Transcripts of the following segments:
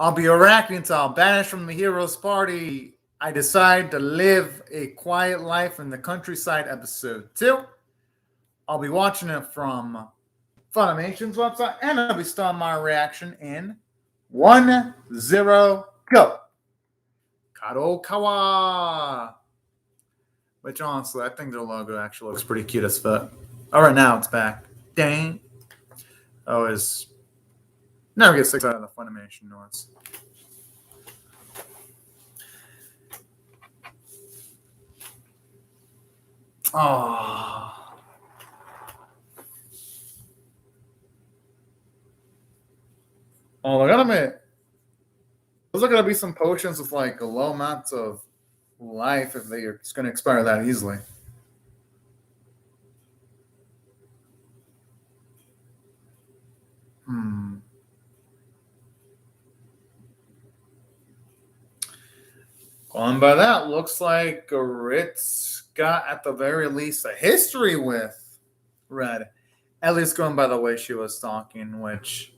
I'll be reacting to Banished from the Heroes Party. I decide to live a quiet life in the countryside episode 2. I'll be watching it from Funimation's website, and I'll be starting my reaction in 1-0 go. Kadokawa. Which honestly, I think their logo actually looks pretty cute as fuck. Alright, now it's back. Dang. Always never get sick out of the Funimation noise. Oh. Oh, I gotta admit, those are gonna be some potions with like a low amount of life if they're just gonna expire that easily. Going by that, looks like Ritz got at the very least a history with Red. At least going by the way she was talking, which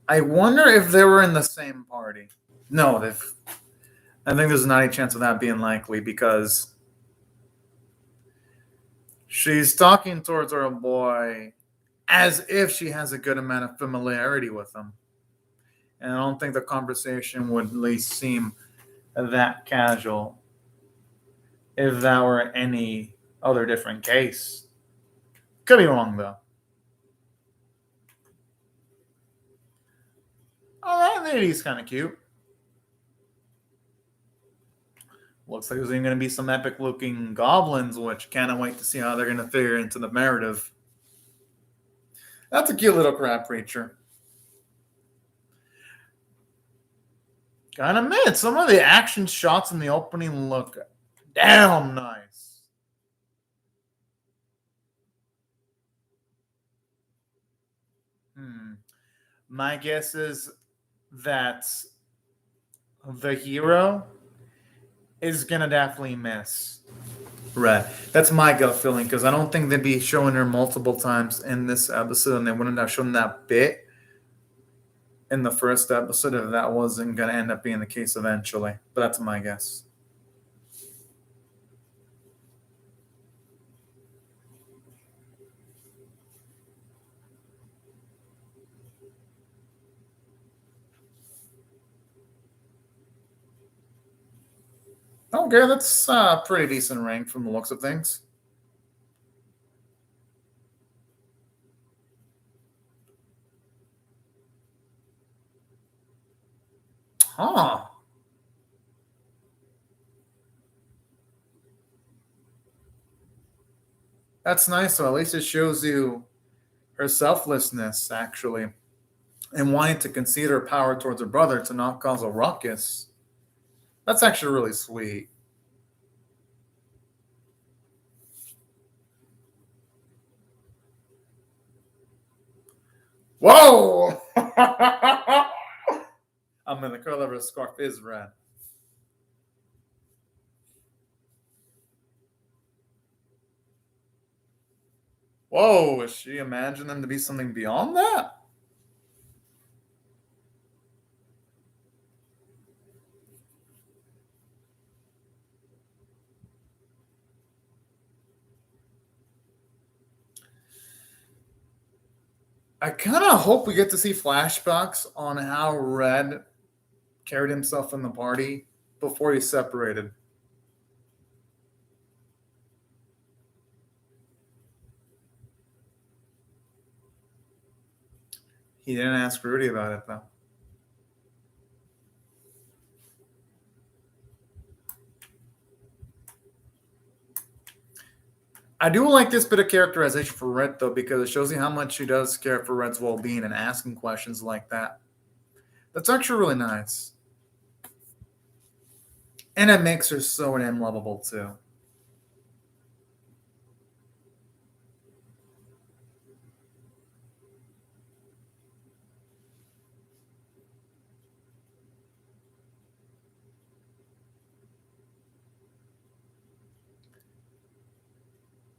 I wonder if they were in the same party. No, I think there's not a chance of that being likely because she's talking towards her boy as if she has a good amount of familiarity with him. And I don't think the conversation would at least seem that casual if that were any other different case. Could be wrong, though. All right, he's kind of cute. Looks like there's even going to be some epic-looking goblins, which can't wait to see how they're going to figure into the narrative. That's a cute little crab creature. Gotta admit, some of the action shots in the opening look damn nice. My guess is that the hero is gonna definitely miss Red. That's my gut feeling because I don't think they'd be showing her multiple times in this episode, and they wouldn't have shown that bit in the first episode if that wasn't going to end up being the case eventually. But that's my guess. Okay, that's a pretty decent rank from the looks of things. Huh. That's nice. So at least it shows you her selflessness, actually, and wanting to concede her power towards her brother to not cause a ruckus. That's actually really sweet. Whoa! I mean, the color of her scarf is red. Whoa, is she imagining them to be something beyond that? I kind of hope we get to see flashbacks on how Red carried himself in the party before he separated. He didn't ask Rudy about it, though. I do like this bit of characterization for Red, though, because it shows you how much she does care for Red's well-being and asking questions like that. That's actually really nice. And it makes her so damn lovable, too.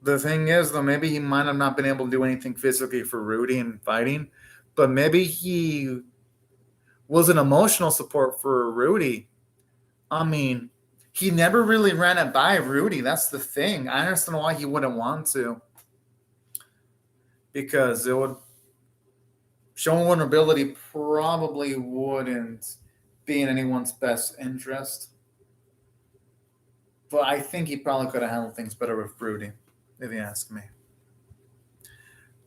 The thing is, though, maybe he might have not been able to do anything physically for Rudy in fighting, but maybe he was an emotional support for Rudy. I mean, he never really ran it by Rudy. That's the thing. I understand why he wouldn't want to. Because it would showing vulnerability probably wouldn't be in anyone's best interest. But I think he probably could have handled things better with Rudy, if you ask me.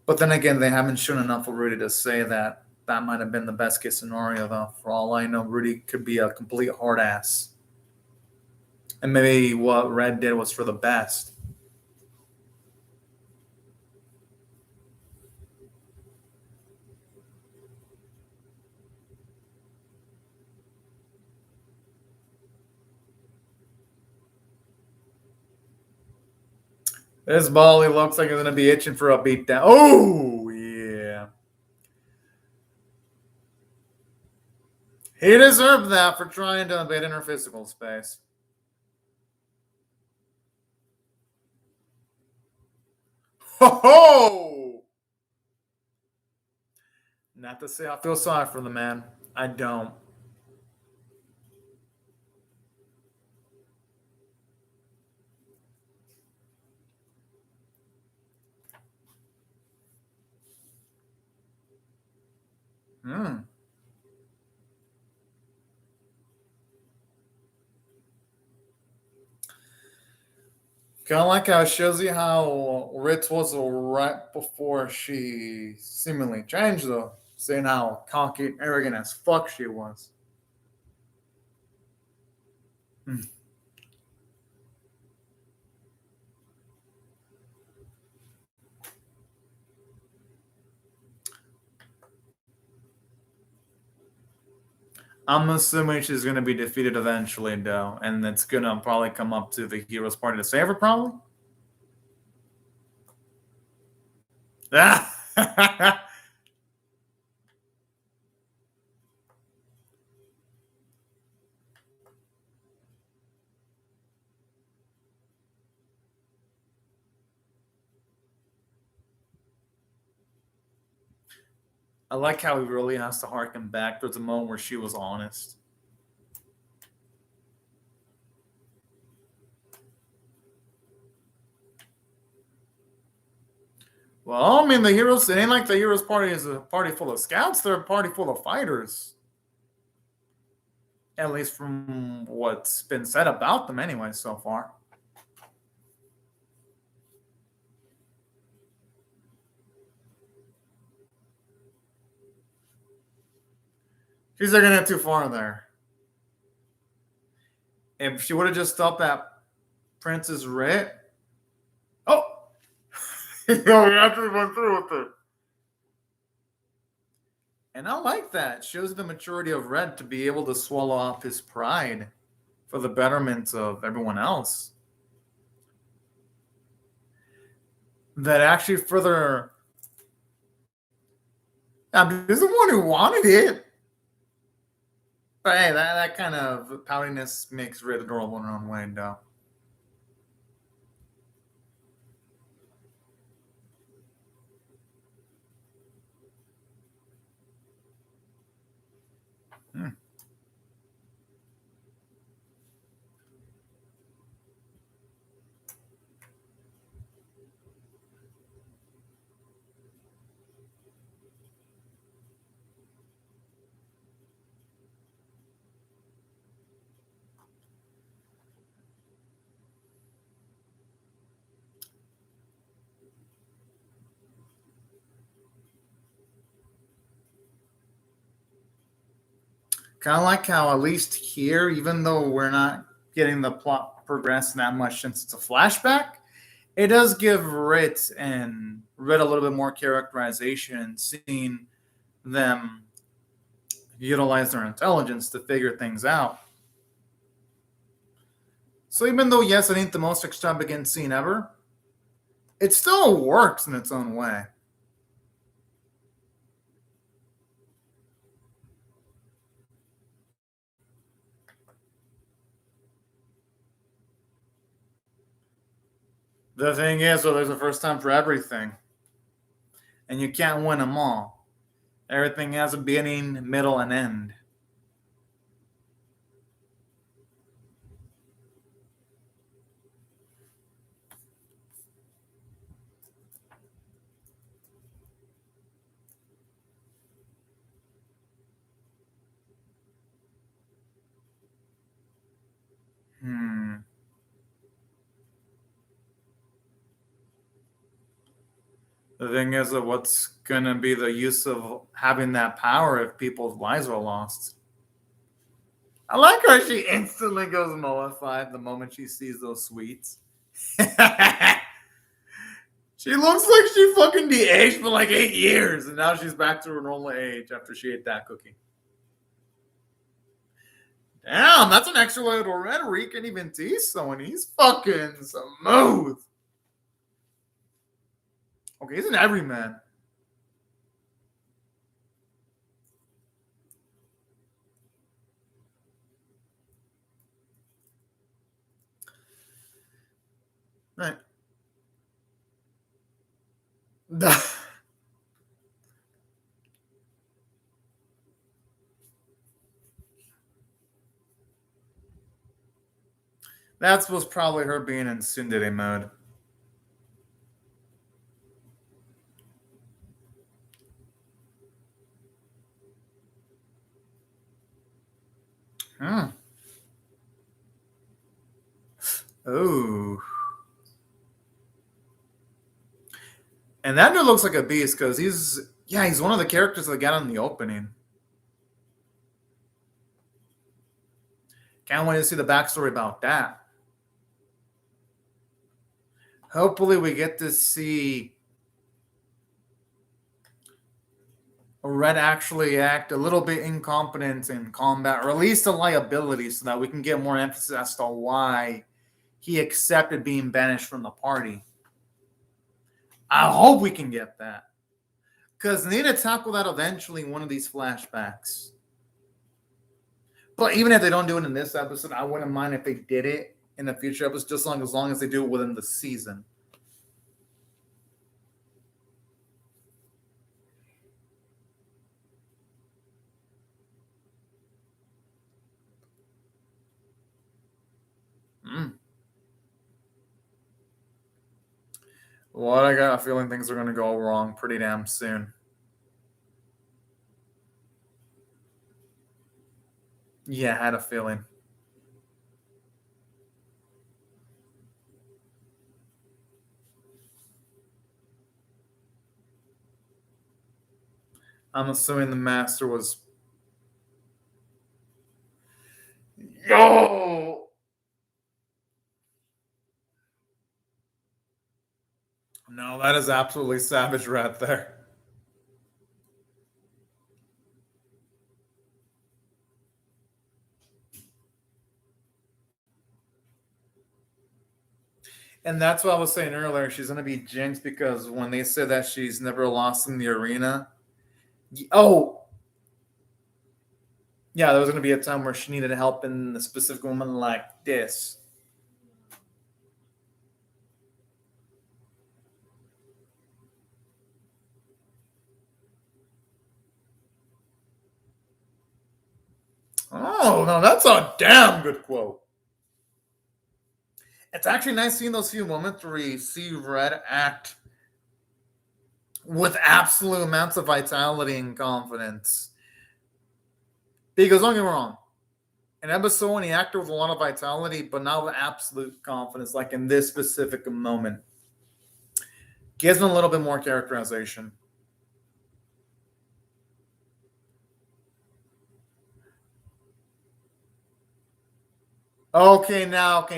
But then again, they haven't shown enough of Rudy to say that that might have been the best case scenario, though. For all I know, Rudy could be a complete hard ass. And maybe what Red did was for the best. This Bali looks like it's going to be itching for a beatdown. Oh, yeah. He deserved that for trying to invade in her physical space. Ho ho! Not to say I feel sorry for the man. I don't. Kind of like how it shows you how Ritz was right before she seemingly changed, though, saying how cocky and arrogant as fuck she was. I'm assuming she's going to be defeated eventually, though, and it's going to probably come up to the hero's party to save her, probably. I like how he really has to harken back towards the moment where she was honest. Well, I mean, the heroes, it ain't like the heroes' party is a party full of scouts. They're a party full of fighters. At least from what's been said about them, anyway, so far. She's taking it too far there. If she would have just stopped at Princess Writ. Oh! No, we actually went through with it. And I like that. It shows the maturity of Red to be able to swallow up his pride for the betterment of everyone else. That actually further. I'm just the one who wanted it. But hey, that kind of poutiness makes Red adorable in her own way, though. Kind of like how, at least here, even though we're not getting the plot progress that much since it's a flashback, it does give Rit and Red a little bit more characterization, seeing them utilize their intelligence to figure things out. So even though, yes, it ain't the most extravagant scene ever, it still works in its own way. The thing is, well, there's a first time for everything. And you can't win them all. Everything has a beginning, middle, and end. The thing is that what's gonna be the use of having that power if people's lives are lost? I like how she instantly goes mollified the moment she sees those sweets. She looks like she fucking de-aged for like 8 years, and now she's back to her normal age after she ate that cookie. Damn, that's an extra load of red where you can even tease someone. He's fucking smooth. Okay, he's an everyman. Right. That was probably her being in tsundere mode. Oh. And that dude looks like a beast because he's one of the characters that got in the opening. Can't wait to see the backstory about that. Hopefully we get to see Red actually act a little bit incompetent in combat, or at least a liability, so that we can get more emphasis as to why he accepted being banished from the party. I hope we can get that. Because they need to tackle that eventually in one of these flashbacks. But even if they don't do it in this episode, I wouldn't mind if they did it in the future episodes, just as long as they do it within the season. Well, I got a feeling things are going to go wrong pretty damn soon. Yeah, I had a feeling. I'm assuming the master was... Yo! No, that is absolutely savage right there. And that's what I was saying earlier. She's going to be jinxed because when they said that she's never lost in the arena. Oh! Yeah, there was going to be a time where she needed help in a specific moment like this. Oh, no, that's a damn good quote. It's actually nice seeing those few moments where you see Red act with absolute amounts of vitality and confidence. Because don't get me wrong, an episode when he acted with a lot of vitality, but not with absolute confidence, like in this specific moment, gives him a little bit more characterization. Okay, now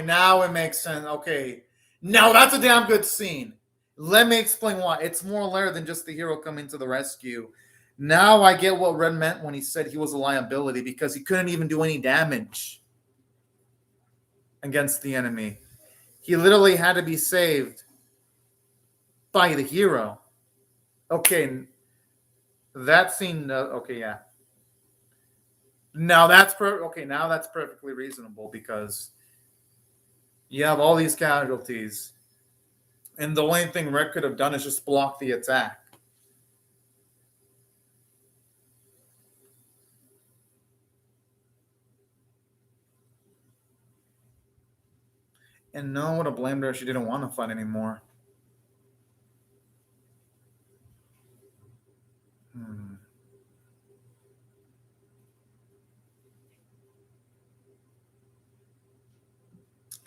it makes sense. Okay, now that's a damn good scene. Let me explain why. It's more layered than just the hero coming to the rescue. Now I get what Red meant when he said he was a liability, because he couldn't even do any damage against the enemy. He literally had to be saved by the hero. Okay, that scene. Okay, yeah. Now that's Now that's perfectly reasonable, because you have all these casualties, and the only thing Red could have done is just block the attack. And no one would have blamed her if she didn't want to fight anymore.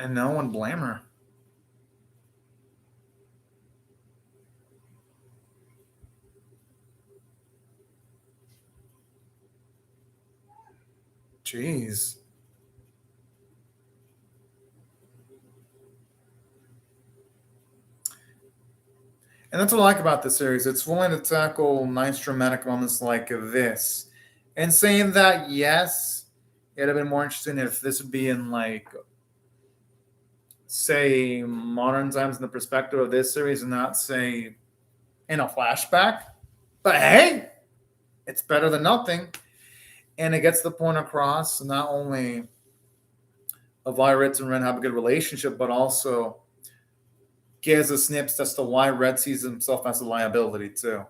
And no one blame her. Jeez. And that's what I like about the series. It's willing to tackle nice dramatic moments like this. And saying that, yes, it'd have been more interesting if this would be in, like, say, modern times in the perspective of this series and not, say, in a flashback. But hey, it's better than nothing. And it gets the point across not only of why Ritz and Ren have a good relationship, but also gives a snips as to why Red sees himself as a liability too.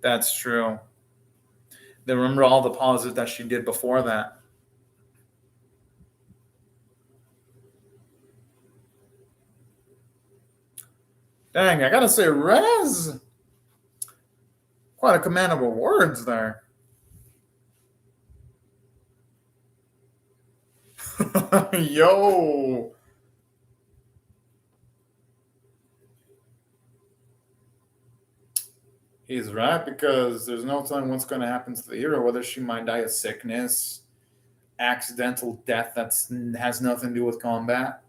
That's true. Then remember all the pauses that she did before that. Dang, I gotta say, Red has quite a command of words there. Yo. He's right, because there's no telling what's going to happen to the hero, whether she might die of sickness, accidental death that has nothing to do with combat.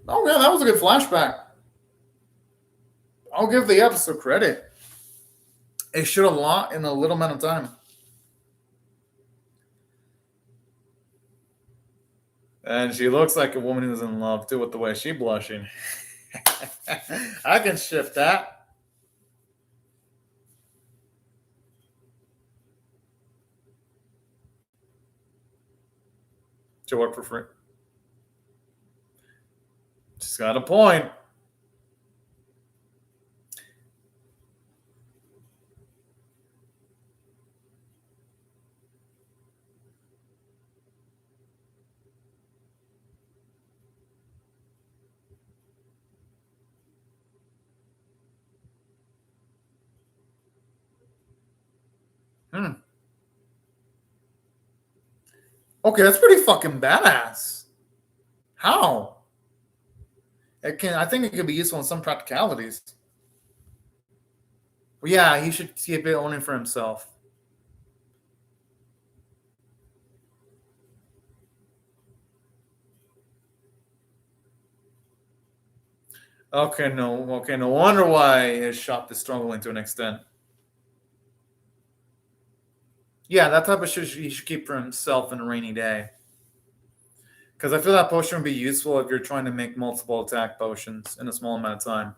Oh, yeah, that was a good flashback. I'll give the episode credit. It showed a lot in a little amount of time. And she looks like a woman who's in love, too, with the way she's blushing. I can shift that. To work for free. She's got a point. Okay, that's pretty fucking badass. How? I think it could be useful in some practicalities. Well, yeah, he should keep it owning for himself. Okay, no wonder why his shop is struggling to an extent. Yeah, that type of shit he should keep for himself in a rainy day. Because I feel that potion would be useful if you're trying to make multiple attack potions in a small amount of time.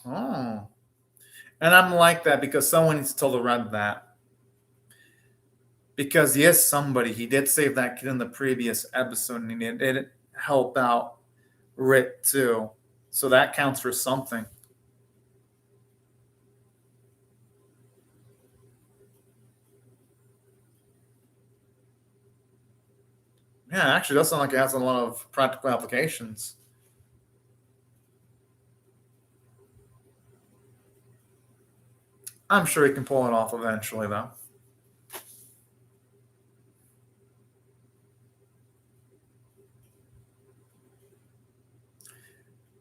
Oh. And I'm like that because someone needs to tell the Red that. Because yes, somebody, he did save that kid in the previous episode and he did help out Rit too. So that counts for something. Yeah, actually, does sound like it has a lot of practical applications. I'm sure he can pull it off eventually, though.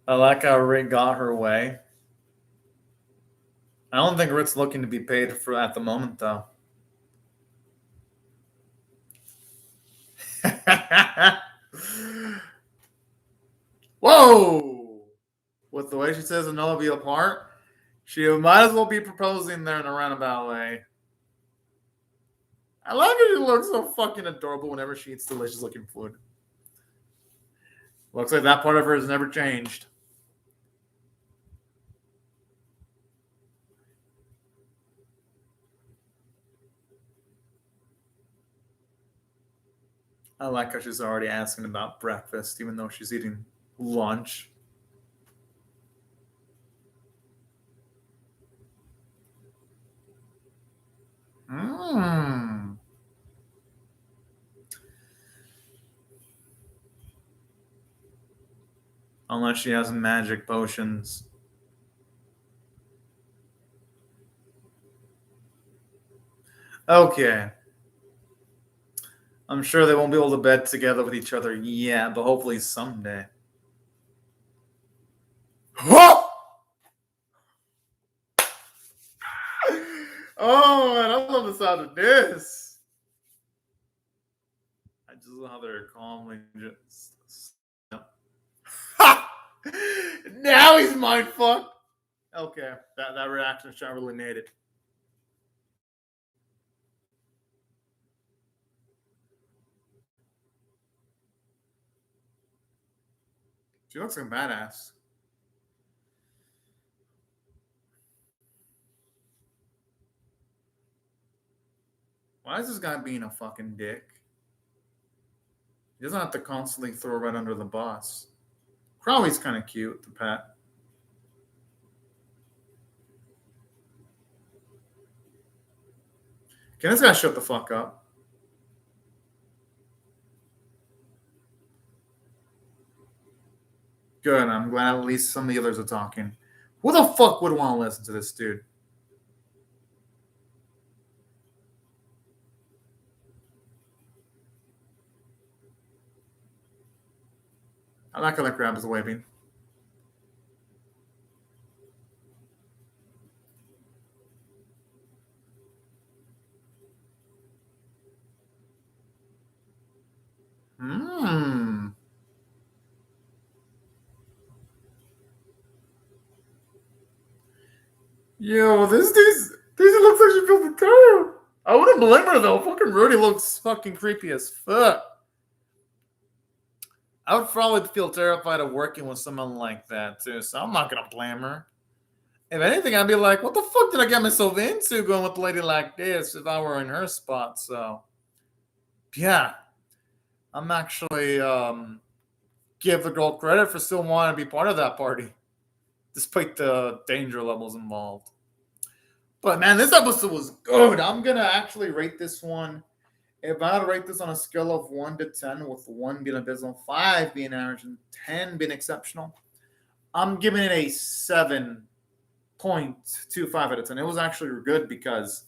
I like how Rit got her way. I don't think Rit's looking to be paid for at the moment, though. Whoa! With the way she says another be apart, she might as well be proposing there in a roundabout way. I like how she looks so fucking adorable whenever she eats delicious looking food. Looks like that part of her has never changed. I like how she's already asking about breakfast, even though she's eating lunch. Mmm. Unless she has magic potions. Okay. I'm sure they won't be able to bed together with each other yet, but hopefully someday. Oh, man, I love the sound of this. I just love how they're calmly just. Now he's mind fucked. Okay, that reaction shot really made it. She looks like a badass. Why is this guy being a fucking dick? He doesn't have to constantly throw right under the bus. Crowley's kind of cute, the pet. Can this guy shut the fuck up? Good, I'm glad at least some of the others are talking. Who the fuck would want to listen to this dude? I like how that crab is waving. Mmm. Yo, this dude looks like she built a tower. I wouldn't blame her though. Fucking Rudy looks fucking creepy as fuck. I would probably feel terrified of working with someone like that too, so I'm not gonna blame her. If anything, I'd be like, what the fuck did I get myself into going with a lady like this if I were in her spot? So yeah. I'm actually give the girl credit for still wanting to be part of that party, despite the danger levels involved. But man, this episode was good. I'm gonna actually rate this one. If I had to rate this on a scale of 1 to 10, with 1 being abysmal, 5 being average, and 10 being exceptional, I'm giving it a 7.25 out of 10. It was actually good because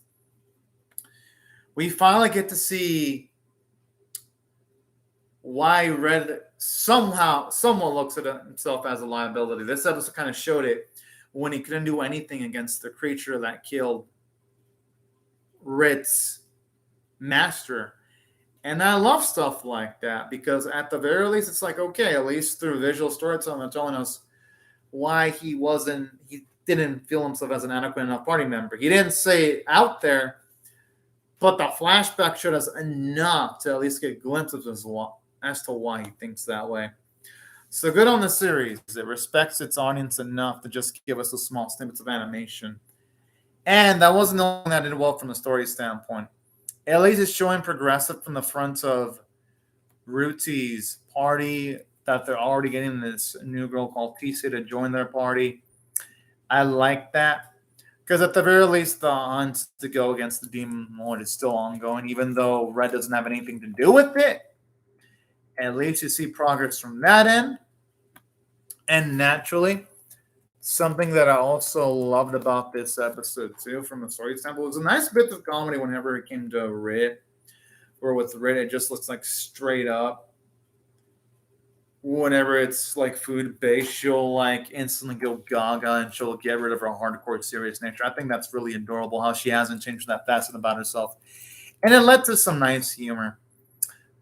we finally get to see why Red somewhat looks at himself as a liability. This episode kind of showed it when he couldn't do anything against the creature that killed Red's master. And I love stuff like that because at the very least, it's like, okay, at least through visual storytelling, they're telling us why he didn't feel himself as an adequate enough party member. He didn't say it out there, but the flashback showed us enough to at least get glimpses as to why he thinks that way. So good on the series. It respects its audience enough to just give us a small snippets of animation. And that wasn't the only thing that did well from the story standpoint. At least it's showing progressive from the front of Ruti's party that they're already getting this new girl called Tisa to join their party. I like that. Because at the very least, the hunt to go against the Demon Lord is still ongoing, even though Red doesn't have anything to do with it. At least you see progress from that end. And naturally, something that I also loved about this episode, too, from a story standpoint, was a nice bit of comedy whenever it came to Red. Where with Red, it just looks like straight up. Whenever it's like food based, she'll like instantly go gaga and she'll get rid of her hardcore serious nature. I think that's really adorable how she hasn't changed that facet about herself. And it led to some nice humor.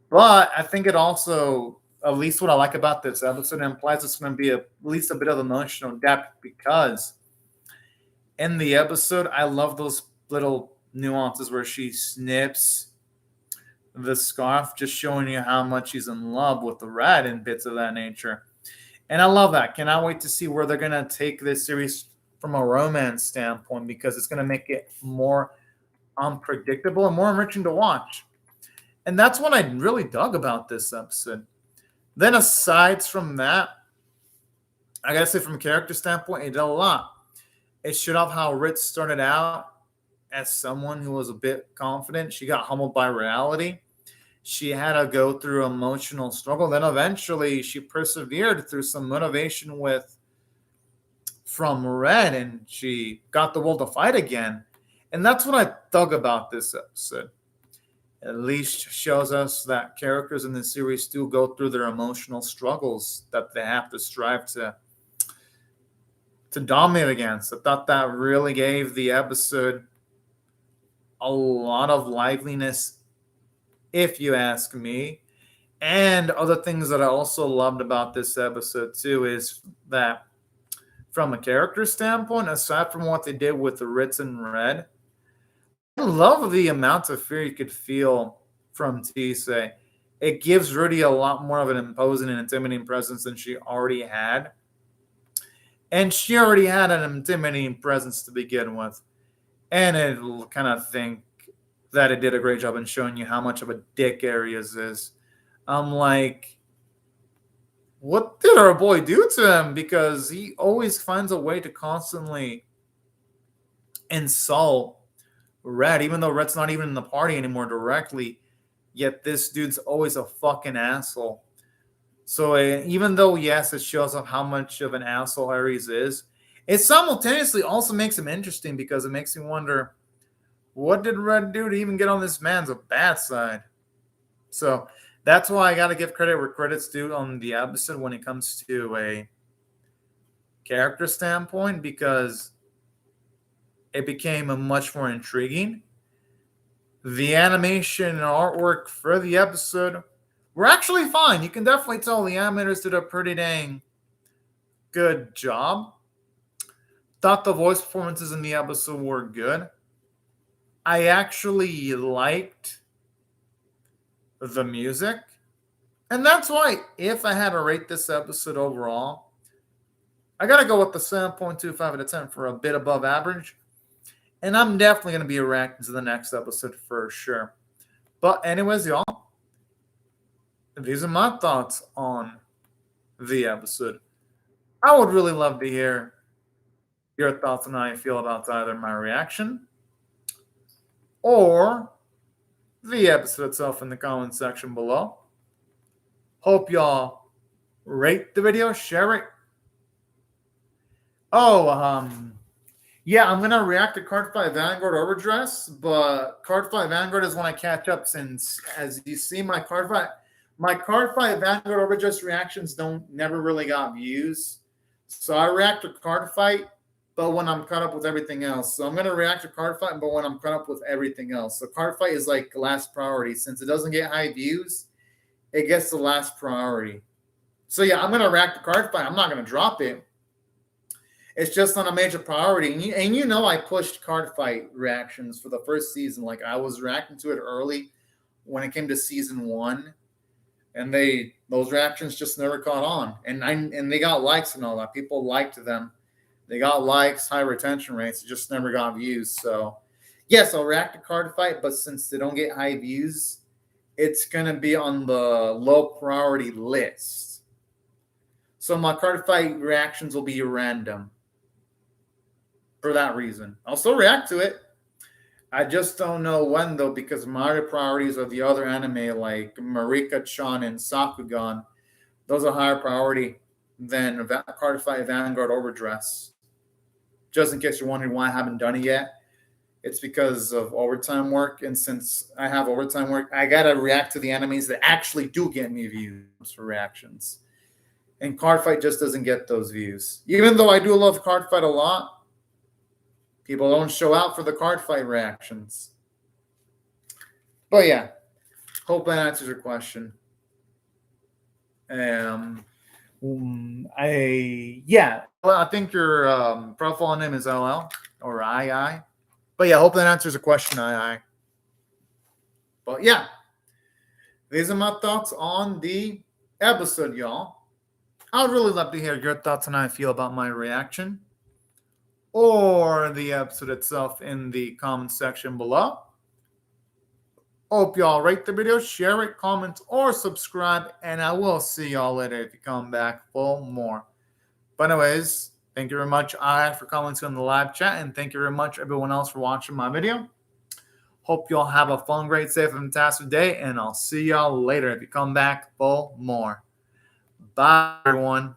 But I think it also, at least what I like about this episode, implies it's going to be at least a bit of emotional depth because in the episode, I love those little nuances where she snips the scarf, just showing you how much she's in love with the rat and bits of that nature. And I love that. Cannot wait to see where they're going to take this series from a romance standpoint because it's going to make it more unpredictable and more enriching to watch. And that's what I really dug about this episode. Then aside from that, I gotta say from a character standpoint, it did a lot. It showed off how Ritz started out as someone who was a bit confident. She got humbled by reality. She had to go through emotional struggle. Then eventually she persevered through some motivation from Red, and she got the will to fight again. And that's what I dug about this episode. At least shows us that characters in the series still go through their emotional struggles that they have to strive to dominate against. I thought that really gave the episode a lot of liveliness, if you ask me. And other things that I also loved about this episode too is that from a character standpoint, aside from what they did with the Ritz and Red, I love the amount of fear you could feel from Tisei. It gives Rudy a lot more of an imposing and intimidating presence than she already had. And she already had an intimidating presence to begin with. And I kind of think that it did a great job in showing you how much of a dick Aries is. I'm like, what did our boy do to him? Because he always finds a way to constantly insult Red, even though Red's not even in the party anymore directly. Yet this dude's always a fucking asshole. So even though, yes, it shows off how much of an asshole Aries is, it simultaneously also makes him interesting because it makes me wonder, what did Red do to even get on this man's bad side? So that's why I got to give credit where credit's due on the episode when it comes to a character standpoint, because it became a much more intriguing. The animation and artwork for the episode were actually fine. You can definitely tell the animators did a pretty dang good job. Thought the voice performances in the episode were good. I actually liked the music. And that's why, if I had to rate this episode overall, I got to go with the 7.25 out of 10 for a bit above average. And I'm definitely going to be reacting to the next episode for sure. But anyways, y'all, these are my thoughts on the episode. I would really love to hear your thoughts on how you feel about either my reaction or the episode itself in the comment section below. Hope y'all rate the video, share it. Yeah, I'm gonna react to Card Fight Vanguard Overdress, but Card Fight Vanguard is when I catch up, since as you see my Card Fight Vanguard Overdress reactions never really got views. So I react to Card Fight, but when I'm caught up with everything else. So I'm gonna react to Card Fight, but when I'm caught up with everything else. So Card Fight is like last priority. Since it doesn't get high views, it gets the last priority. So yeah, I'm gonna react to Card Fight. I'm not gonna drop it. It's just not a major priority. And you know I pushed Card Fight reactions for the first season. Like, I was reacting to it early when it came to season 1. And those reactions just never caught on. And they got likes and all that. People liked them. They got likes, high retention rates. It just never got views. So, yes, I'll react to Card Fight. But since they don't get high views, it's going to be on the low priority list. So my Card Fight reactions will be random. For that reason, I'll still react to it. I just don't know when, though, because my priorities are the other anime like Marika-chan and Sakugan. Those are higher priority than Card Fight Vanguard Overdress. Just in case you're wondering why I haven't done it yet, it's because of overtime work. And since I have overtime work, I gotta react to the animes that actually do get me views for reactions. And Card Fight just doesn't get those views. Even though I do love Card Fight a lot, people don't show out for the Card Fight reactions. But yeah, hope that answers your question. I think your profile name is LL or II. But yeah, hope that answers the question, II. But yeah, these are my thoughts on the episode, y'all. I'd really love to hear your thoughts on how I feel about my reaction or the episode itself in the comment section below. Hope y'all rate the video, share it, comment, or subscribe, and I will see y'all later if you come back for more. But anyways, thank you very much, for commenting on the live chat, and thank you very much, everyone else, for watching my video. Hope y'all have a fun, great, safe, and fantastic day, and I'll see y'all later if you come back for more. Bye, everyone.